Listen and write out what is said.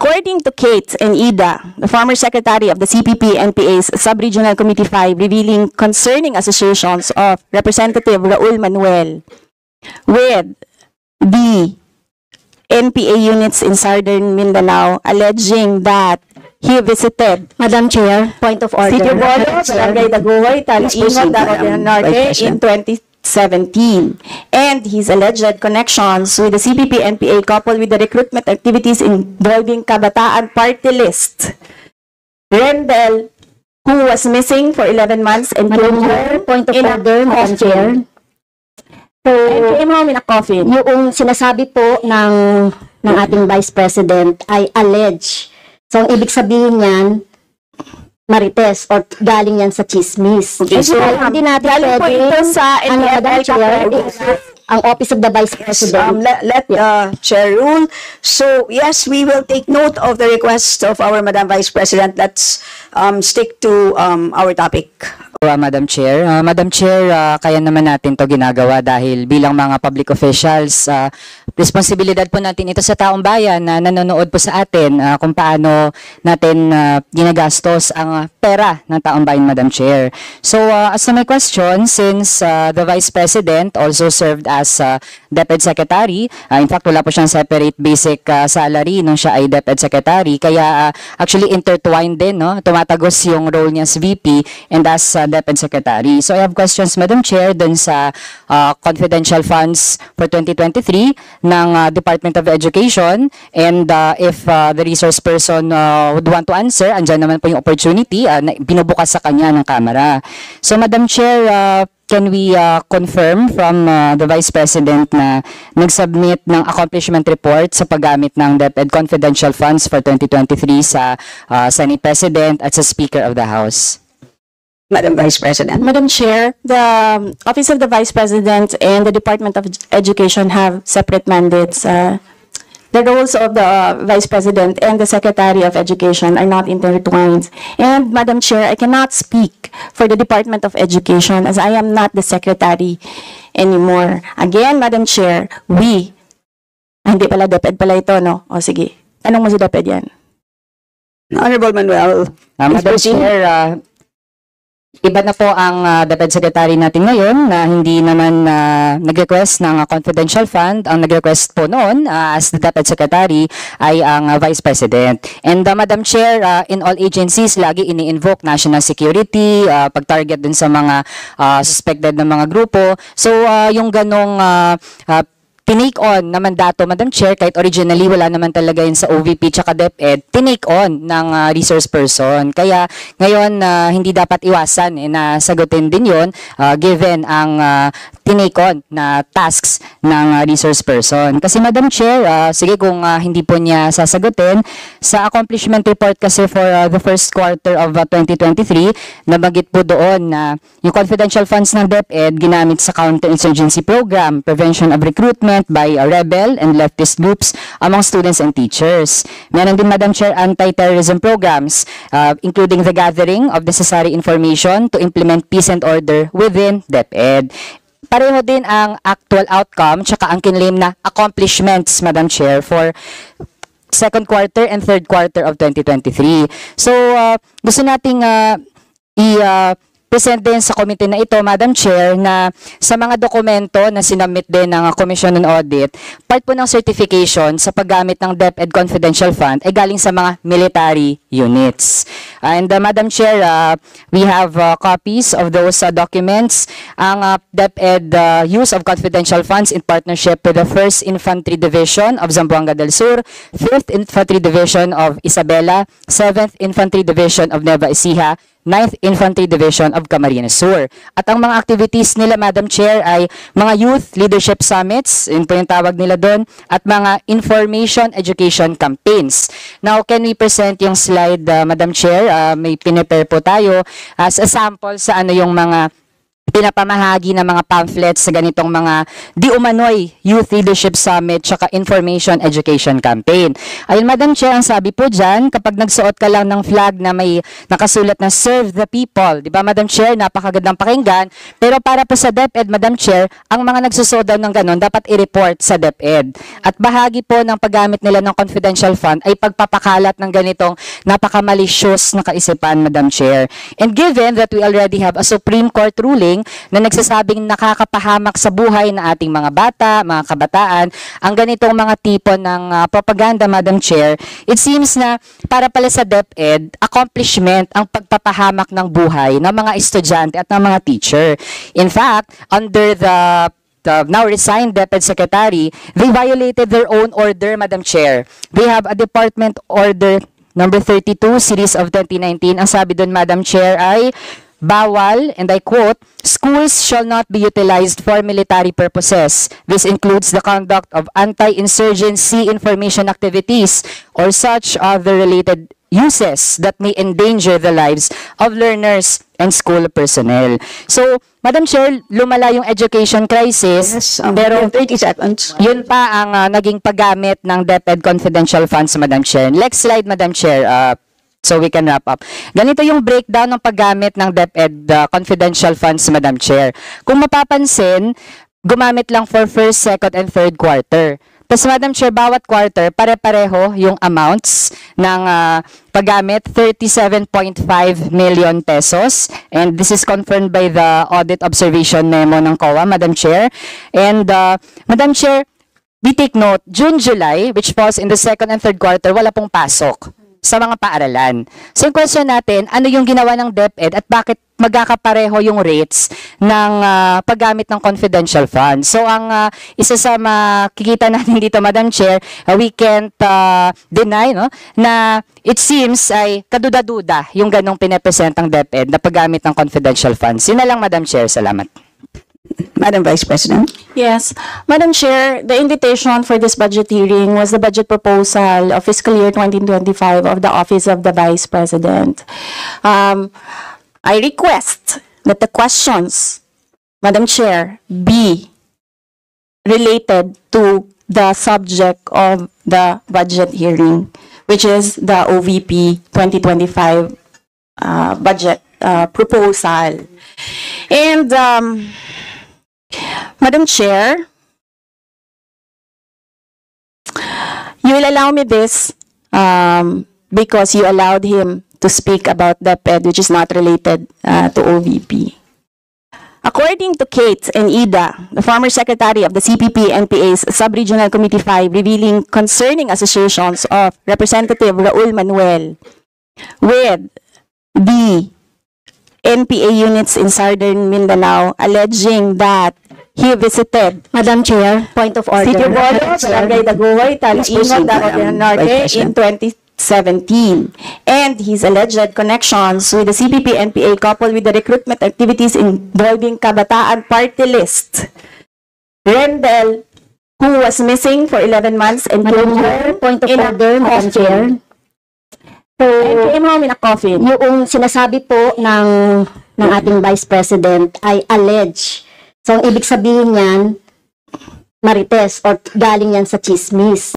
According to Kate and Ida, the former secretary of the CPP-NPA's Sub-Regional Committee 5, revealing concerning associations of Representative Raul Manuel with the NPA units in Southern Mindanao, alleging that he visited Madam Chair, point of order. Sitio Bolo, Barangay Daguhoy, Talingot, Davao Norte in 2017. And his alleged connections with the CPP-NPA coupled with the recruitment activities involving Kabataan Party List. Rendell, who was missing for 11 months and Madam Chair, point of order, Madam Chair. So, and came home in a coffin. yung sinasabi po ng ating Vice President ay allege. So, ang ibig sabihin niyan, marites or galing yan sa chismis. Okay, so, hindi natin galing po ito sa Madam Chair, ang Office of the Vice President. Let Chair rule. So, yes, we will take note of the request of our Madam Vice President. Let's stick to our topic. Madam Chair. Madam Chair, kaya naman natin to ginagawa dahil bilang mga public officials, responsibilidad po natin ito sa taong bayan na nanonood po sa atin kung paano natin ginagastos ang pera ng taong bayan, Madam Chair. So, as to my question, since the Vice President also served as DepEd Secretary, in fact, wala po siyang separate basic salary nung siya ay DepEd Secretary, kaya actually intertwined din, no? Tumatagos yung role niya as VP and as DepEd Secretary. So I have questions, Madam Chair, dun sa confidential funds for 2023 ng Department of Education, and if the resource person would want to answer, andyan naman po yung opportunity na binubukas sa kanya ng Kamara. So Madam Chair, can we confirm from the Vice President na nag-submit ng accomplishment report sa paggamit ng DepEd confidential funds for 2023 sa Senate President at sa Speaker of the House? Madam Vice President. Madam Chair, the Office of the Vice President and the Department of Education have separate mandates. The roles of the Vice President and the Secretary of Education are not intertwined. And Madam Chair, I cannot speak for the Department of Education as I am not the Secretary anymore. Again, Madam Chair, hindi pala DepEd pala ito, no? O sige, tanong mo si DepEd yan. Honorable Manuel. Madam Chair, iba na po ang DepEd Secretary natin ngayon na hindi naman nag-request ng confidential fund. Ang nag-request po noon as the DepEd Secretary ay ang Vice President. And Madam Chair, in all agencies, lagi ini-invoke national security, pag-target din sa mga suspected na mga grupo. So, yung ganong tinake on na mandato, Madam Chair, kahit originally wala naman talaga yun sa OVP tsaka DepEd, tinake on ng resource person. Kaya ngayon, hindi dapat iwasan na sagutin din yun given ang tinake on na tasks ng resource person. Kasi Madam Chair, sige kung hindi po niya sasagutin, sa accomplishment report kasi for the first quarter of 2023, nabagit po doon na yung confidential funds ng DepEd ginamit sa counter-insurgency program, prevention of recruitment by rebel and leftist groups among students and teachers. Meron din, Madam Chair, anti-terrorism programs, including the gathering of necessary information to implement peace and order within DepEd. Pareho din ang actual outcome tsaka ang kinlaim na accomplishments, Madam Chair, for second quarter and third quarter of 2023. So, gusto nating present din sa committee na ito, Madam Chair, na sa mga dokumento na sinubmit din ng Commission on Audit, part po ng certification sa paggamit ng DepEd Confidential Fund ay galing sa mga military units. And Madam Chair, we have copies of those documents. Ang DepEd use of confidential funds in partnership with the 1st Infantry Division of Zamboanga del Sur, 5th Infantry Division of Isabela, 7th Infantry Division of Nueva Ecija, 9th Infantry Division of Camarines Sur. At ang mga activities nila, Madam Chair, ay mga youth leadership summits, yun po yung tawag nila doon, at mga information education campaigns. Now, can we present yung slide, Madam Chair? May pinipare po tayo as a sample sa ano yung mga pinapamahagi ng mga pamphlets sa ganitong mga di umano'y Youth Leadership Summit tsaka Information Education Campaign. Ayun, Madam Chair, ang sabi po dyan, kapag nagsuot ka lang ng flag na may nakasulat na Serve the People, di ba, Madam Chair, napakagandang pakinggan, pero para po sa DepEd, Madam Chair, ang mga nagsusuot daw ng ganon, dapat i-report sa DepEd. At bahagi po ng paggamit nila ng confidential fund ay pagpapakalat ng ganitong napaka-malicious na kaisipan, Madam Chair. And given that we already have a Supreme Court ruling na nagsasabing nakakapahamak sa buhay ng ating mga bata, mga kabataan, ang ganitong mga tipo ng propaganda, Madam Chair, it seems na para pala sa DepEd, accomplishment ang pagpapahamak ng buhay ng mga estudyante at ng mga teacher. In fact, under the now resigned DepEd Secretary, they violated their own order, Madam Chair. They have a Department Order number 32, Series of 2019. Ang sabi doon, Madam Chair, ay bawal, and I quote, schools shall not be utilized for military purposes. This includes the conduct of anti-insurgency information activities or such other related uses that may endanger the lives of learners and school personnel. So, Madam Chair, lumala yung education crisis, Yes, pero 30 seconds. yun pa ang naging paggamit ng DepEd confidential funds, Madam Chair. Next slide, Madam Chair, so we can wrap up. Ganito yung breakdown ng paggamit ng DepEd confidential funds, Madam Chair. Kung mapapansin, gumamit lang for first, second, and third quarter. Tapos, Madam Chair, bawat quarter, pare-pareho yung amounts ng paggamit, 37.5 million pesos. And this is confirmed by the audit observation memo ng COA, Madam Chair. And, Madam Chair, we take note, June, July, which falls in the second and third quarter, wala pong pasok sa mga paaralan. So, yung question natin, ano yung ginawa ng DepEd at bakit magkakapareho yung rates ng paggamit ng confidential funds? So, ang isa sa makikita natin dito, Madam Chair, we can't deny na it seems ay kaduda-duda yung ganong pinapresent ng DepEd na paggamit ng confidential funds. Yun na lang, Madam Chair. Salamat. Madam Vice President. Yes. Madam Chair, the invitation for this budget hearing was the budget proposal of fiscal year 2025 of the Office of the Vice President. I request that the questions, Madam Chair, be related to the subject of the budget hearing, which is the OVP 2025 budget proposal. And Madam Chair, you will allow me this because you allowed him to speak about DepEd, which is not related to OVP. According to Kate and Ida, the former secretary of the CPP-NPA's Sub-Regional Committee 5, revealing concerning associations of Representative Raul Manuel with the NPA units in Southern Mindanao, alleging that he visited Madam Chair, point of order. City Bolo, Barangay Daguhoy, Talingot, Davao del Norte in 2017. And his alleged connections with the CPP-NPA coupled with the recruitment activities involving Kabataan Party List. Rendell, who was missing for 11 months and Madam Chair, point of order, Madam Chair. And came home in a coffin. Yung sinasabi po ng ating Vice President ay allege. So, ang ibig sabihin niyan, marites or galing yan sa chismis.